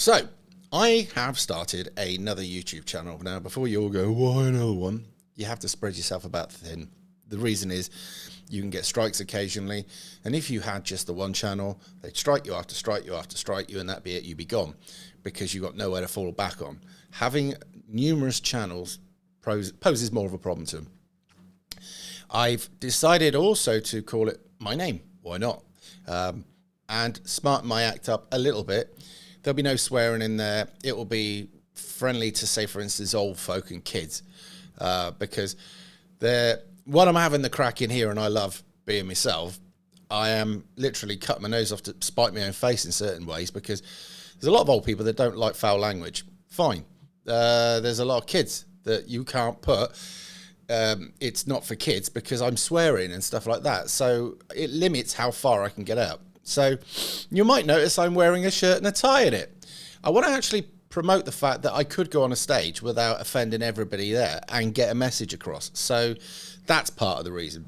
So, I have started another YouTube channel. Now, before you all go, why another one? You have to spread yourself about thin. The reason is you can get strikes occasionally, and if you had just the one channel, they'd strike you after strike you after strike you, and that'd be it, you'd be gone, because you've got nowhere to fall back on. Having numerous channels poses more of a problem to them. I've decided also to call it my name. Why not? And smarten my act up a little bit. There'll be no swearing in there. It will be friendly to, say, for instance, old folk and kids, because while I'm having the crack in here and I love being myself, I am literally cutting my nose off to spite my own face in certain ways, because there's a lot of old people that don't like foul language. Fine. There's a lot of kids that you can't put. It's not for kids because I'm swearing and stuff like that. So it limits how far I can get out. So you might notice I'm wearing a shirt and a tie in it. I want to actually promote the fact that I could go on a stage without offending everybody there and get a message across. So that's part of the reason.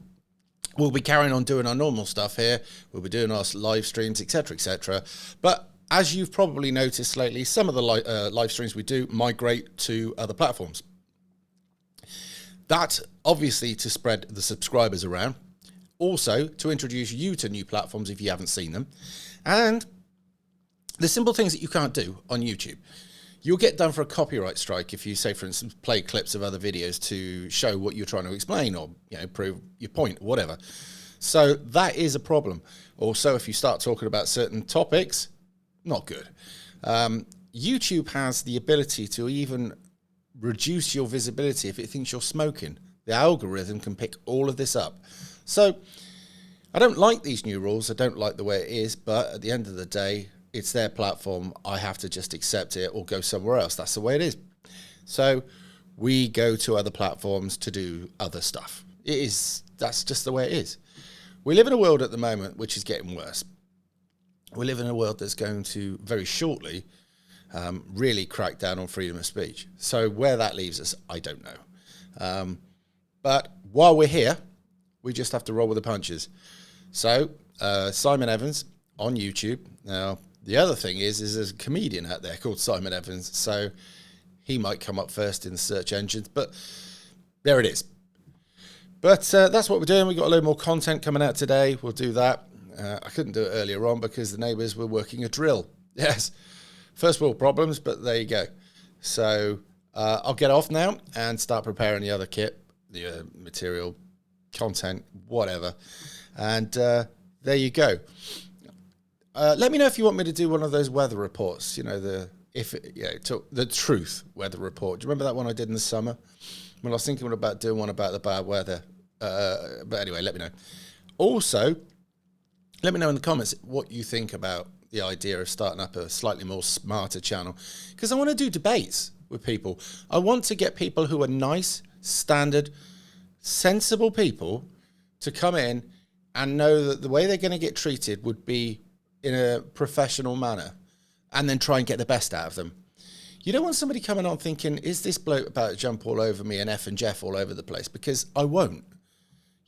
We'll be carrying on doing our normal stuff here. We'll be doing our live streams, etc., etc. But as you've probably noticed lately, some of the live streams we do migrate to other platforms. That obviously to spread the subscribers around. Also, to introduce you to new platforms if you haven't seen them. And the simple things that you can't do on YouTube. You'll get done for a copyright strike if you, say, for instance, play clips of other videos to show what you're trying to explain or, prove your point, or whatever. So that is a problem. Also, if you start talking about certain topics, not good. YouTube has the ability to even reduce your visibility if it thinks you're smoking. The algorithm can pick all of this up. So I don't like these new rules. I don't like the way it is, but at the end of the day, it's their platform. I have to just accept it or go somewhere else. That's the way it is. So we go to other platforms to do other stuff. That's just the way it is. We live in a world at the moment which is getting worse. We live in a world that's going to very shortly really crack down on freedom of speech. So where that leaves us, I don't know. But while we're here, we just have to roll with the punches. So Simon Evans on YouTube. Now, the other thing is there's a comedian out there called Simon Evans. So he might come up first in the search engines, but there it is. But that's what we're doing. We've got a load more content coming out today. We'll do that. I couldn't do it earlier on because the neighbours were working a drill. Yes. First world problems, but there you go. So I'll get off now and start preparing the other kit, the material, content, whatever. And there you go. Let me know if you want me to do one of those weather reports. The truth weather report. Do you remember that one I did in the summer? Well, I was thinking about doing one about the bad weather. But anyway, let me know. Also, let me know in the comments what you think about the idea of starting up a slightly more smarter channel, because I want to do debates with people. I want to get people who are nice, standard, sensible people to come in and know that the way they're going to get treated would be in a professional manner, and then try and get the best out of them. You don't want somebody coming on thinking, is this bloke about to jump all over me and F and Jeff all over the place? Because I won't.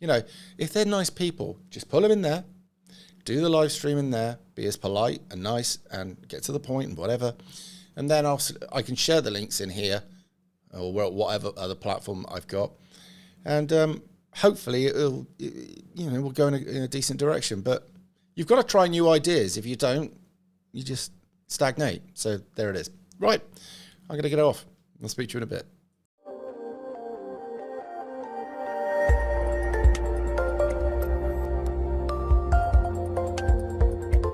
If they're nice people, just pull them in there, do the live stream in there, be as polite and nice and get to the point and whatever. And then I can share the links in here or whatever other platform I've got. And hopefully we'll go in a decent direction. But you've got to try new ideas. If you don't, you just stagnate. So there it is. Right. I'm going to get off. I'll speak to you in a bit.